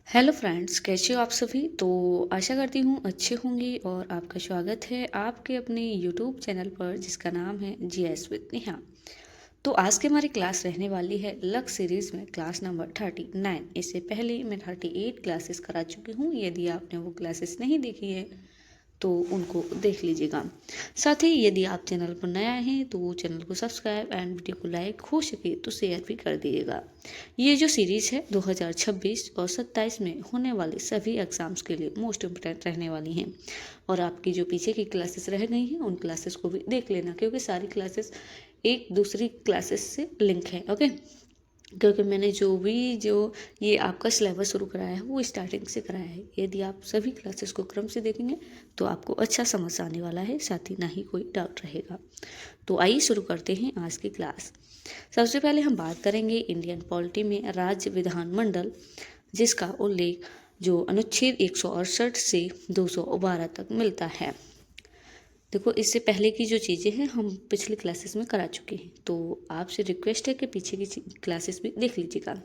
Hello friends, कैसे हो आप सभी। तो आशा करती हूँ अच्छे होंगे और आपका स्वागत है आपके अपने यूट्यूब चैनल पर जिसका नाम है जीएस विद नेहा। तो आज की हमारी क्लास रहने वाली है लक सीरीज में क्लास नंबर 39। इससे पहले मैं 38 क्लासेस करा चुकी हूँ। यदि आपने वो क्लासेस नहीं देखी है तो उनको देख लीजिएगा। साथ ही यदि आप चैनल पर नया हैं तो चैनल को सब्सक्राइब एंड वीडियो को लाइक हो सके तो शेयर भी कर दीजिएगा। ये जो सीरीज़ है 2026 और 27 में होने वाले सभी एग्ज़ाम्स के लिए मोस्ट इम्पोर्टेंट रहने वाली हैं। और आपकी जो पीछे की क्लासेस रह गई हैं उन क्लासेस को भी देख लेना, क्योंकि सारी क्लासेस एक दूसरी क्लासेस से लिंक है। ओके, क्योंकि मैंने जो ये आपका सिलेबस शुरू कराया है वो स्टार्टिंग से कराया है। यदि आप सभी क्लासेस को क्रम से देखेंगे तो आपको अच्छा समझ आने वाला है, साथ ही ना ही कोई डाउट रहेगा। तो आइए शुरू करते हैं आज की क्लास। सबसे पहले हम बात करेंगे इंडियन पॉलिटी में राज्य विधानमंडल, जिसका उल्लेख जो अनुच्छेद 168 से 212 तक मिलता है। देखो, इससे पहले की जो चीज़ें हैं हम पिछली क्लासेस में करा चुके हैं, तो आपसे रिक्वेस्ट है कि पीछे की क्लासेस भी देख लीजिएगा।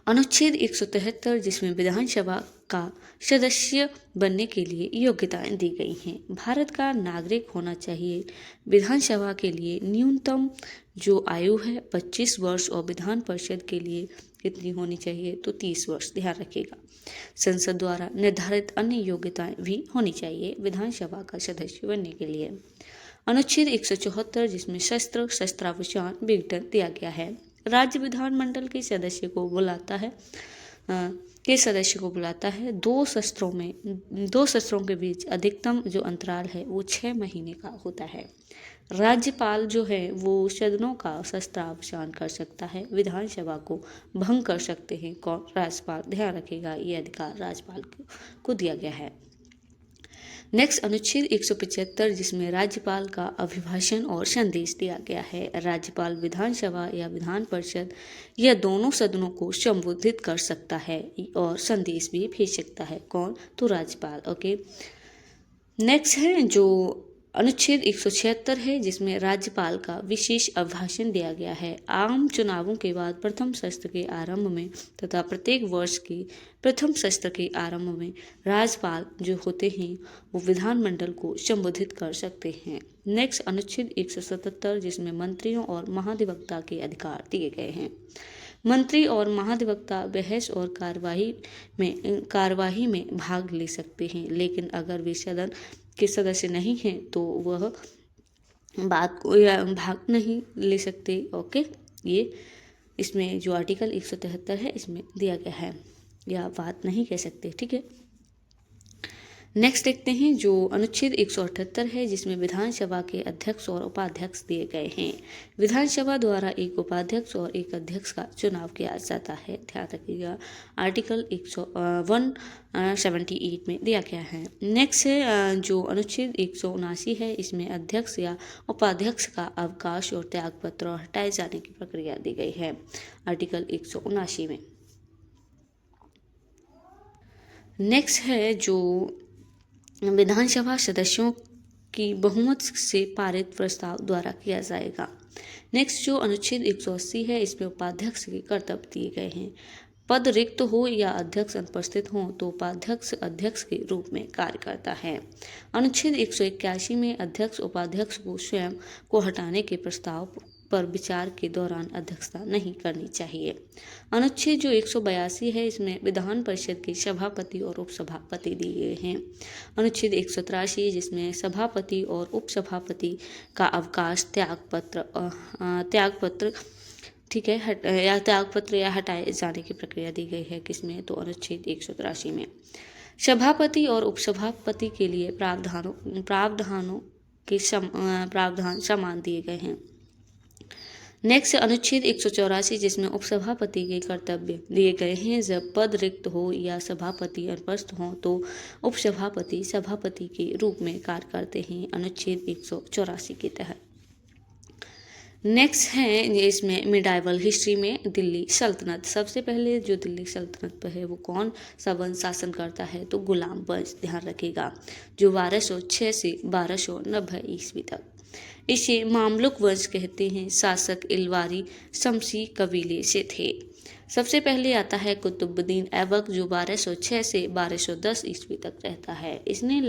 अनुच्छेद 173, जिसमें विधानसभा का सदस्य बनने के लिए योग्यताएं दी गई हैं। भारत का नागरिक होना चाहिए। विधानसभा के लिए न्यूनतम जो आयु है 25 वर्ष और विधान परिषद के लिए कितनी होनी चाहिए तो 30 वर्ष। ध्यान रखिएगा। संसद द्वारा निर्धारित अन्य योग्यताएं भी होनी चाहिए विधानसभा का सदस्य बनने के लिए। अनुच्छेद 174, जिसमें शस्त्र शस्त्राभूषण विघटन दिया गया है। राज्य विधानमंडल के सदस्य को बुलाता है दो शस्त्रों के बीच अधिकतम जो अंतराल है वो 6 महीने का होता है। राज्यपाल जो है वो सदनों का शस्त्राभूषण कर सकता है। विधानसभा को भंग कर सकते हैं कौन? राज्यपाल। ध्यान रखिएगा, ये अधिकार राज्यपाल को दिया गया है। नेक्स्ट, अनुच्छेद 175, जिसमें राज्यपाल का अभिभाषण और संदेश दिया गया है। राज्यपाल विधानसभा या विधान परिषद या दोनों सदनों को संबोधित कर सकता है और संदेश भी भेज सकता है। कौन? तो राज्यपाल। ओके, नेक्स्ट है जो अनुच्छेद 176 है, जिसमें राज्यपाल का विशेष अभिभाषण दिया गया है। आम चुनावों के बाद प्रथम सत्र के आरंभ में तथा प्रत्येक वर्ष के प्रथम सत्र के आरंभ में राज्यपाल जो होते हैं वो विधानमंडल को संबोधित कर सकते हैं। नेक्स्ट, अनुच्छेद 177, जिसमें मंत्रियों और महाधिवक्ता के अधिकार दिए गए हैं। मंत्री और महाधिवक्ता बहस और कार्यवाही में भाग ले सकते हैं, लेकिन अगर वे सदन के सदस्य नहीं हैं तो वह बात को या भाग नहीं ले सकते। ओके, ये इसमें जो आर्टिकल 173 है इसमें दिया गया है, या बात नहीं कह सकते। ठीक है। नेक्स्ट देखते हैं जो अनुच्छेद 178 है, जिसमें विधानसभा के अध्यक्ष और उपाध्यक्ष दिए गए हैं। विधानसभा द्वारा एक उपाध्यक्ष और एक अध्यक्ष का चुनाव किया जाता है। ध्यान रखिएगा, आर्टिकल 178 में दिया गया है। नेक्स्ट है जो अनुच्छेद 179 है, इसमें अध्यक्ष या उपाध्यक्ष का अवकाश और त्यागपत्र और हटाए जाने की प्रक्रिया दी गई है, आर्टिकल 179 में। नेक्स्ट है जो विधानसभा सदस्यों की बहुमत से पारित प्रस्ताव द्वारा किया जाएगा। नेक्स्ट जो अनुच्छेद 180 है, इसमें उपाध्यक्ष के कर्तव्य दिए गए हैं। पद रिक्त हो या अध्यक्ष अनुपस्थित हो तो उपाध्यक्ष अध्यक्ष के रूप में कार्य करता है। अनुच्छेद 181 में अध्यक्ष उपाध्यक्ष को स्वयं को हटाने के प्रस्ताव पर विचार के दौरान अध्यक्षता नहीं करनी चाहिए। अनुच्छेद जो 182 है, इसमें विधान परिषद के सभापति और उपसभापति दिए गए हैं। अनुच्छेद 183, जिसमें सभापति और उपसभापति का अवकाश त्यागपत्र ठीक है या त्यागपत्र या हटाए जाने की प्रक्रिया दी गई है। किसमें? तो अनुच्छेद 183 में। सभापति और उपसभापति के लिए प्रावधानों के प्रावधान समान दिए गए हैं। नेक्स्ट अनुच्छेद 184, जिसमें उपसभापति के कर्तव्य दिए गए हैं। जब पद रिक्त हो या सभापति अनुपस्थित हो तो उपसभापति सभापति के रूप में कार्य करते हैं, अनुच्छेद 184 के तहत। नेक्स्ट है इसमें मिडाइवल हिस्ट्री में दिल्ली सल्तनत। सबसे पहले जो दिल्ली सल्तनत पर है वो कौन सा वंश शासन करता है? तो गुलाम वंश। ध्यान रखिएगा, जो 1206 से 1290 ईस्वी तक। इसे मामलुक वंश कहते हैं। शासक इलवारी शमसी कबीले से थे। सबसे पहले आता है कुतुबुद्दीन ऐबक, जो 1206 से 1210 ईस्वी तक रहता है। इसने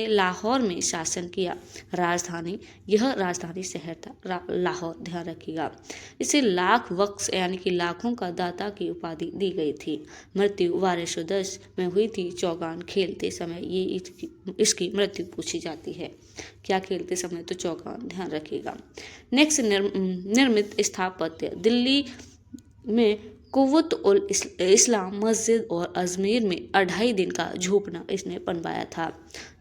लाहौर में शासन किया। यह राजधानी शहर था लाहौर, ध्यान रखिएगा। इसे लाख वक्स यानी कि लाखों का दाता की उपाधि दी गई थी। मृत्यु 1210 में हुई थी चौगान खेलते समय। ये इसकी मृत्यु पूछी जाती है। क्या खेलते समय? तो चौगान, ध्यान रखिएगा। नेक्स्ट, निर्मित स्थापत्य। दिल्ली में कुव्वत उल इस्लाम मस्जिद और अजमेर में 2.5 दिन का झोपड़ा इसने बनवाया था,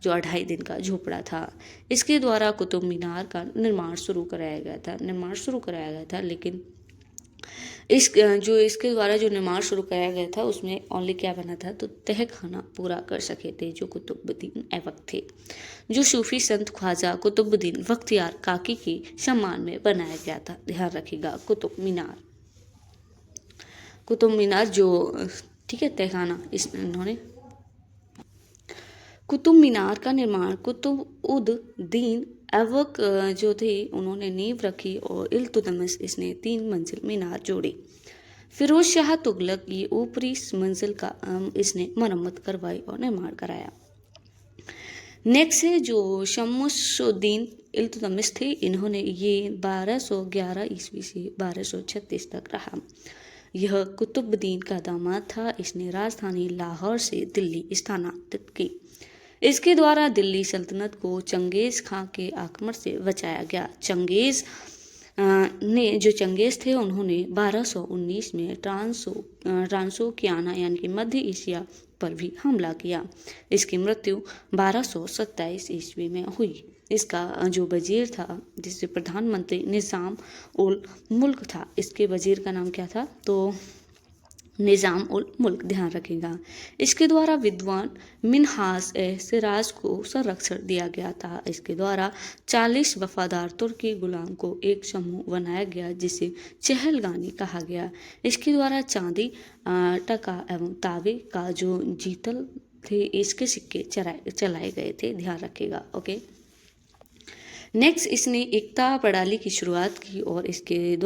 जो 2.5 दिन का झोपड़ा था। इसके द्वारा कुतुब मीनार का निर्माण शुरू कराया गया था, लेकिन इसके द्वारा जो निर्माण शुरू कराया गया था उसमें ओनली क्या बना था? तो तहखाना पूरा कर सके थे जो कुतुबुद्दीन ऐबक थे, जो सूफी संत ख्वाजा कुतुबुद्दीन बख्तियार काकी के सम्मान में बनाया गया था। ध्यान रखिएगा, कुतुब मीनार जो, ठीक है, तहखाना इन्होंने। कुतुब मीनार का निर्माण कुतुबुद्दीन ऐबक जो थे उन्होंने नींव रखी और इल्तुतमिश इसने 3 मंजिल मीनार जोड़ी। फिरोज शाह तुगलक ये ऊपरी मंजिल का इसने मरम्मत करवाई और निर्माण कराया। नेक्स्ट है जो शमसुद्दीन इल्तुतमिश थे, इन्होंने ये 1211 ईस्वी से 1236 तक रहा। यह कुतुबुद्दीन का दामाद था। इसने राजधानी लाहौर से दिल्ली स्थानांतरित की। इसके द्वारा दिल्ली सल्तनत को चंगेज खां के आक्रमण से बचाया गया। चंगेज थे उन्होंने 1219 में ट्रांसोकियाना यानी कि मध्य एशिया पर भी हमला किया। इसकी मृत्यु 1227 ईस्वी में हुई। इसका जो वजीर था, जिससे प्रधानमंत्री निज़ाम उल मुल्क था, इसके वजीर का नाम क्या था? तो निज़ाम उल मुल्क, ध्यान रखिएगा। इसके द्वारा विद्वान मिन्हाज ए सिराज को संरक्षण दिया गया था। इसके द्वारा 40 वफादार तुर्की गुलाम को एक समूह बनाया गया जिसे चहलगानी कहा गया। इसके द्वारा चांदी, टका एवं तांबे का जो जीतल थे, इसके सिक्के चलाए गए थे। ध्यान रखिएगा, ओके। नेक्स्ट, इसने एकता प्रणाली की शुरुआत की और इसके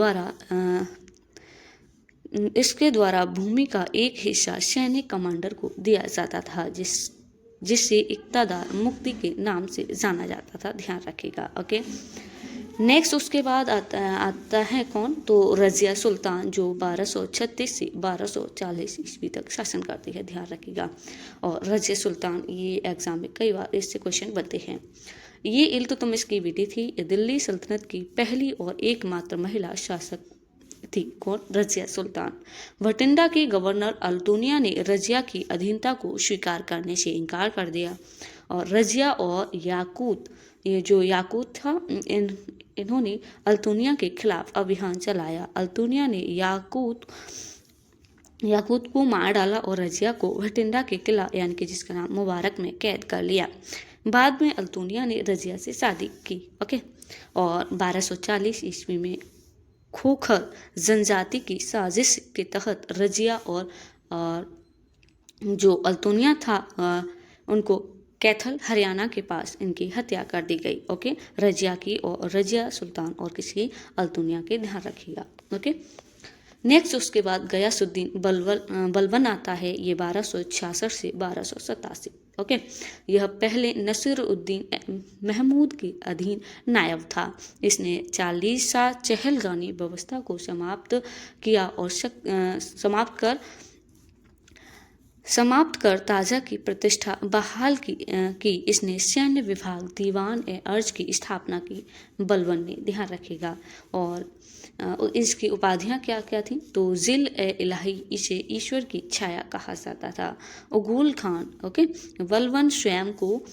द्वारा भूमि का एक हिस्सा सैनिक कमांडर को दिया जाता था, जिससे इक़्तिदार मुक्ति के नाम से जाना जाता था। ध्यान रखिएगा, ओके। नेक्स्ट उसके बाद आता है कौन? तो रज़िया सुल्तान, जो 1236 से 1240 ईस्वी तक शासन करती है। ध्यान रखिएगा। और रज़िया सुल्तान, ये एग्जाम में कई बार इससे क्वेश्चन बनते हैं। ये इल्तुतमिश की बेटी थी। दिल्ली सल्तनत की पहली और एकमात्र महिला शासक थी। कौन? रज़िया सुल्तान। भटिंडा के गवर्नर अल्तुनिया ने रज़िया की अधीनता को स्वीकार करने से इनकार कर दिया और रज़िया और याकूत, ये जो याकूत था, इन्होंने अल्तुनिया के खिलाफ अभियान चलाया। अल्तुनिया ने याकूत को मार डाला और रज़िया को भटिंडा के किला यानी कि जिसका नाम मुबारक में कैद कर लिया। बाद में अल्तुनिया ने रज़िया से शादी की, ओके। और 1240 ईस्वी में खोखर जनजाति की साजिश के तहत रज़िया और जो अल्तुनिया था उनको कैथल हरियाणा के पास इनकी हत्या कर दी गई, ओके। रज़िया की और रज़िया सुल्तान और किसी अल्तुनिया के, ध्यान रखिएगा, ओके। नेक्स्ट उसके बाद गयासुद्दीन बलबन आता है। ये 1266 से 1287, ओके। यह पहले नसीरुद्दीन महमूद के अधीन नायब था। इसने 40 चहलगानी व्यवस्था को समाप्त किया और समाप्त कर ताज़ा की प्रतिष्ठा बहाल की। इसने सैन्य विभाग दीवान ए अर्ज की स्थापना की बलबन ने, ध्यान रखिएगा। और इसकी उपाधियाँ क्या क्या थीं? तो जिल ए इलाही, इसे ईश्वर की छाया कहा जाता था। उगुल खान, ओके। बलबन स्वयं को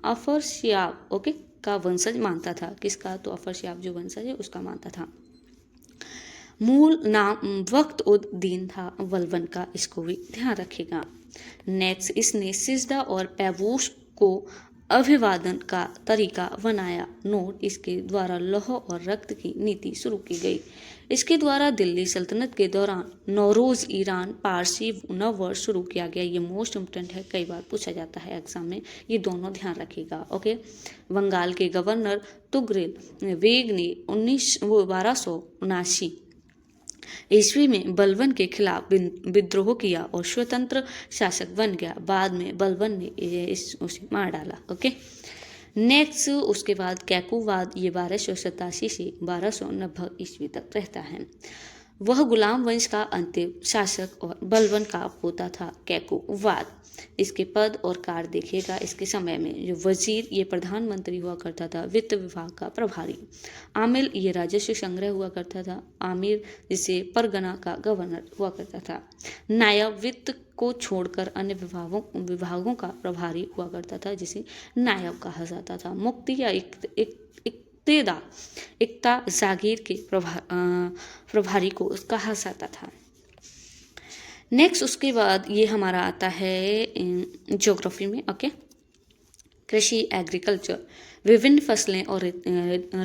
अफरशियाब, ओके, का वंशज मानता था। किसका? तो अफरशियाब जो वंशज है उसका मानता था। मूल नाम वक्त उद दीन था बलबन का, इसको भी ध्यान रखिएगा। नेक्स्ट, इसने सिजदा और पैबूस को अभिवादन का तरीका बनाया। नोट, इसके द्वारा लौह और रक्त की नीति शुरू की गई। इसके द्वारा दिल्ली सल्तनत के दौरान नौरोज़ ईरान पारसी नव वर्ष शुरू किया गया। ये मोस्ट इम्पोर्टेंट है, कई बार पूछा जाता है एग्जाम में, ये दोनों ध्यान रखिएगा, ओके। बंगाल के गवर्नर तुगरेल बेग ने 1279 ईस्वी में बलबन के खिलाफ विद्रोह किया और स्वतंत्र शासक बन गया। बाद में बलबन ने उसे मार डाला। ओके, नेक्स्ट उसके बाद कैकुवाद, ये 1287 से 1290 ईस्वी तक रहता है। वह गुलाम वंश का अंतिम शासक और बलबन का पोता था कैकुवाद। इसके पद और कार्य देखिएगा। इसके समय में जो वजीर, ये प्रधानमंत्री हुआ करता था, वित्त विभाग का प्रभारी। आमिल, ये राजस्व संग्रह हुआ करता था। आमिर, जिसे परगना का गवर्नर हुआ करता था। नायब, वित्त को छोड़कर अन्य विभागों का प्रभारी हुआ करता था, जिसे नायब कहा जाता था। मुक्ति या इक्ता जागीर के प्रभारी को कहा जाता था। नेक्स्ट उसके बाद ये हमारा आता है ज्योग्राफी में। ओके, कृषि, एग्रीकल्चर, विभिन्न फसलें और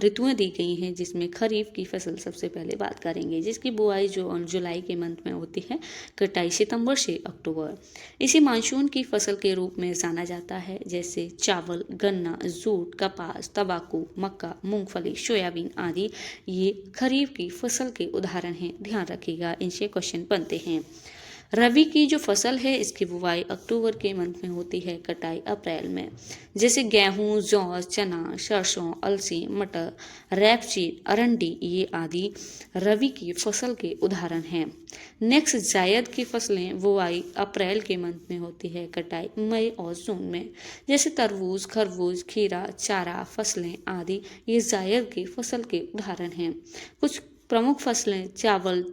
ऋतुएं दी गई हैं, जिसमें खरीफ की फसल सबसे पहले बात करेंगे, जिसकी बुआई जो जुलाई के मंथ में होती है, कटाई सितंबर से अक्टूबर। इसे मानसून की फसल के रूप में जाना जाता है, जैसे चावल, गन्ना, जूट, कपास, तंबाकू, मक्का, मूंगफली, सोयाबीन आदि ये खरीफ की फसल के उदाहरण हैं। ध्यान रखिएगा, इनसे क्वेश्चन बनते हैं। रबी की जो फसल है, इसकी बुवाई अक्टूबर के मंथ में होती है, कटाई अप्रैल में। जैसे गेहूँ, जौ, चना, सरसों, अलसी, मटर, रैपसीड, अरंडी, ये आदि रबी की फसल के उदाहरण हैं। नेक्स्ट, जायद की फसलें बुवाई अप्रैल के मंथ में होती है, कटाई मई और जून में। जैसे तरबूज, खरबूज, खीरा, चारा फसलें आदि ये जायद की फसल के उदाहरण हैं। कुछ प्रमुख फसलें, चावल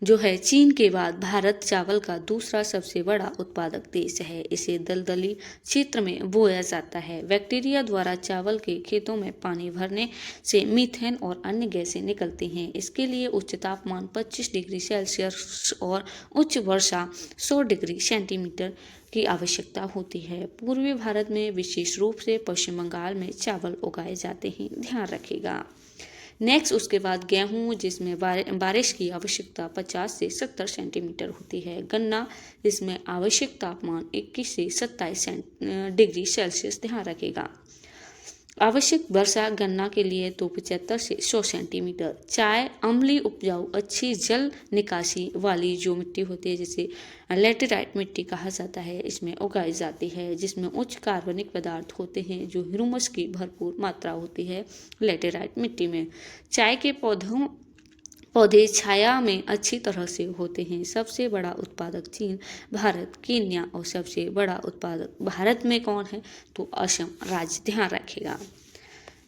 जो है, चीन के बाद भारत चावल का दूसरा सबसे बड़ा उत्पादक देश है। इसे दलदली क्षेत्र में बोया जाता है। बैक्टीरिया द्वारा चावल के खेतों में पानी भरने से मीथेन और अन्य गैसें निकलती हैं। इसके लिए उच्च तापमान 25 डिग्री सेल्सियस और उच्च वर्षा 100 डिग्री सेंटीमीटर की आवश्यकता होती है। पूर्वी भारत में, विशेष रूप से पश्चिम बंगाल में चावल उगाए जाते हैं। ध्यान रखिएगा। नेक्स्ट उसके बाद गेहूँ, जिसमें बारिश की आवश्यकता 50 से 70 सेंटीमीटर होती है। गन्ना, जिसमें आवश्यक तापमान 21 से 27 डिग्री सेल्सियस। ध्यान रखेगा। आवश्यक वर्षा गन्ना के लिए तो 75 से 100 सेंटीमीटर। चाय, अम्लीय उपजाऊ अच्छी जल निकासी वाली जो मिट्टी होती है, जिसे लैटेराइट मिट्टी कहा जाता है, इसमें उगाई जाती है, जिसमें उच्च कार्बनिक पदार्थ होते हैं, जो ह्यूमस की भरपूर मात्रा होती है लैटेराइट मिट्टी में। चाय के पौधे छाया में अच्छी तरह से होते हैं। सबसे बड़ा उत्पादक चीन, भारत, केन्या और सबसे बड़ा उत्पादक भारत में कौन है, तो असम राज्य। ध्यान रखेगा।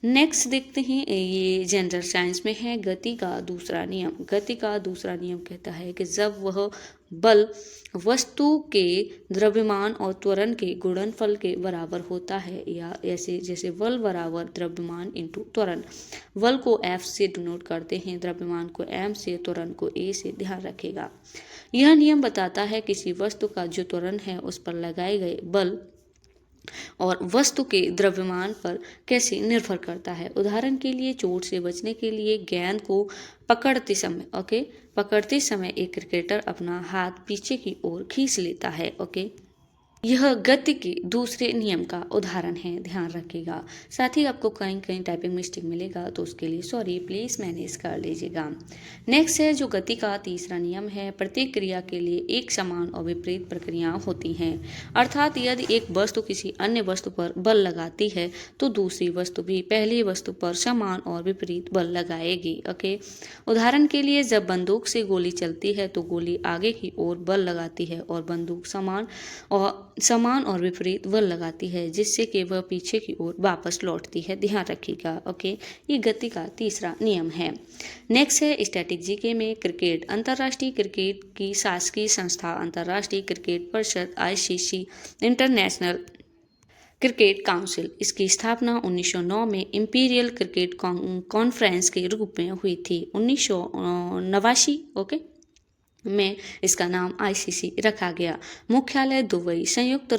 नेक्स्ट देखते हैं, ये जनरल साइंस में है, गति का दूसरा नियम। गति का दूसरा नियम कहता है कि जब वह बल वस्तु के द्रव्यमान और त्वरण के गुणनफल के बराबर होता है, या ऐसे जैसे बल बराबर द्रव्यमान इंटू त्वरण। बल को F से डिनोट करते हैं, द्रव्यमान को M से, त्वरण को A से। ध्यान रखेगा। यह नियम बताता है किसी वस्तु का जो त्वरण है उस पर लगाए गए बल और वस्तु के द्रव्यमान पर कैसे निर्भर करता है। उदाहरण के लिए, चोट से बचने के लिए गेंद को पकड़ते समय एक क्रिकेटर अपना हाथ पीछे की ओर खींच लेता है। यह गति के दूसरे नियम का उदाहरण है। ध्यान रखिएगा। साथ ही आपको कहीं कहीं टाइपिंग मिस्टेक मिलेगा, तो उसके लिए सॉरी, प्लीज़ मैनेज कर लीजिएगा। नेक्स्ट है जो गति का तीसरा नियम है, प्रत्येक क्रिया के लिए एक समान और विपरीत प्रक्रियाएं होती हैं। अर्थात यदि एक वस्तु किसी अन्य वस्तु पर बल लगाती है, तो दूसरी वस्तु भी पहली वस्तु पर समान और विपरीत बल लगाएगी। उदाहरण के लिए, जब बंदूक से गोली चलती है तो गोली आगे की ओर बल लगाती है और बंदूक समान और विपरीत बल लगाती है, जिससे कि वह पीछे की ओर वापस लौटती है। ध्यान रखिएगा। ये गति का तीसरा नियम है। नेक्स्ट है स्टैटिक जीके में क्रिकेट। अंतर्राष्ट्रीय क्रिकेट की शासकीय संस्था अंतर्राष्ट्रीय क्रिकेट परिषद ICC, इंटरनेशनल क्रिकेट काउंसिल। इसकी स्थापना 1909 में इंपीरियल क्रिकेट कॉन्फ्रेंस के रूप में हुई थी। 1989 में इसका नाम आईसीसी रखा गया। मुख्यालय दुबई, संयुक्त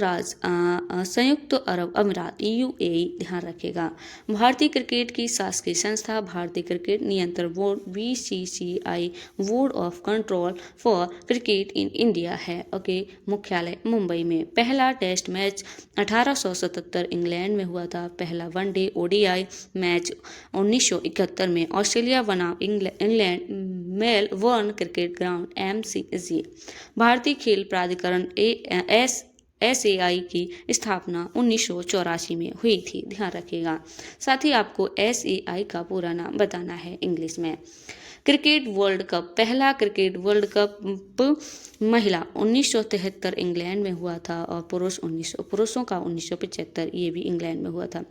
अरब अमीरात यूएई ध्यान रखेगा। भारतीय क्रिकेट की शासकीय संस्था भारतीय क्रिकेट नियंत्रण board BCCI board of control for cricket in India है। ओके, मुख्यालय मुंबई में। पहला टेस्ट मैच 1877 इंग्लैंड में हुआ था। पहला वनडे ओडीआई मैच 1971 में ऑस्ट्रेलिया बनाम England Melbourne cricket ground MCG. भारतीय खेल प्राधिकरण एसएआई की स्थापना 1984 में हुई थी, ध्यान रखिएगा। साथ ही आपको एसएआई का पूरा नाम बताना है इंग्लिश में। क्रिकेट वर्ल्ड कप, पहला क्रिकेट वर्ल्ड कप महिला 1973 इंग्लैंड में हुआ था और पुरुषों का 1975 ये भी इंग्लैंड में हुआ था।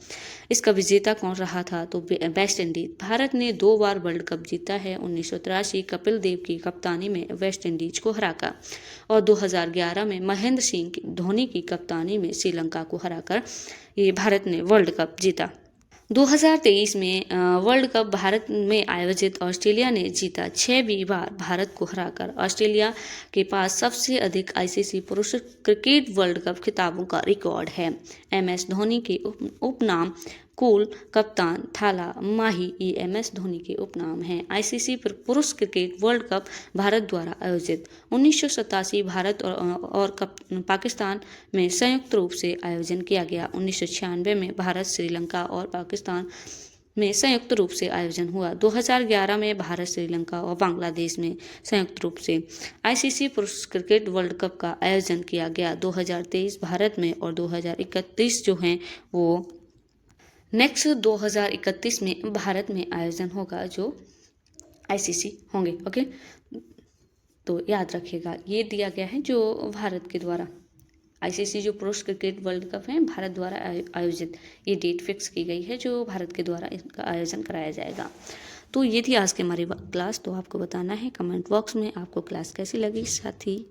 इसका विजेता कौन रहा था? तो वेस्ट इंडीज। भारत ने 2 बार वर्ल्ड कप जीता है। 1983 कपिल देव की कप्तानी में वेस्ट इंडीज को हराकर और 2011 में महेंद्र सिंह धोनी की कप्तानी में श्रीलंका को हराकर ये भारत ने वर्ल्ड कप जीता। 2023 में वर्ल्ड कप भारत में आयोजित ऑस्ट्रेलिया ने जीता। 6वीं बार भारत को हराकर ऑस्ट्रेलिया के पास सबसे अधिक आईसीसी पुरुष क्रिकेट वर्ल्ड कप खिताबों का रिकॉर्ड है। एमएस धोनी के उपनाम कूल, कप्तान, थाला, माही ये एमएस धोनी के उपनाम हैं। आईसीसी पुरुष क्रिकेट वर्ल्ड कप भारत द्वारा आयोजित 1987 भारत और पाकिस्तान में संयुक्त रूप से आयोजन किया गया। 1996 में भारत, श्रीलंका और पाकिस्तान में संयुक्त रूप से आयोजन हुआ। 2011 में भारत, श्रीलंका और बांग्लादेश में संयुक्त रूप से आईसीसी पुरुष क्रिकेट वर्ल्ड कप का आयोजन किया गया। 2023 भारत में और 2031 जो हैं वो नेक्स्ट 2031 में भारत में आयोजन होगा जो आईसीसी होंगे। ओके, तो याद रखिएगा ये दिया गया है जो भारत के द्वारा आईसीसी जो पुरुष क्रिकेट वर्ल्ड कप है भारत द्वारा आयोजित, ये डेट फिक्स की गई है जो भारत के द्वारा इसका आयोजन कराया जाएगा। तो ये थी आज की हमारी क्लास। तो आपको बताना है कमेंट बॉक्स में आपको क्लास कैसी लगी। साथ ही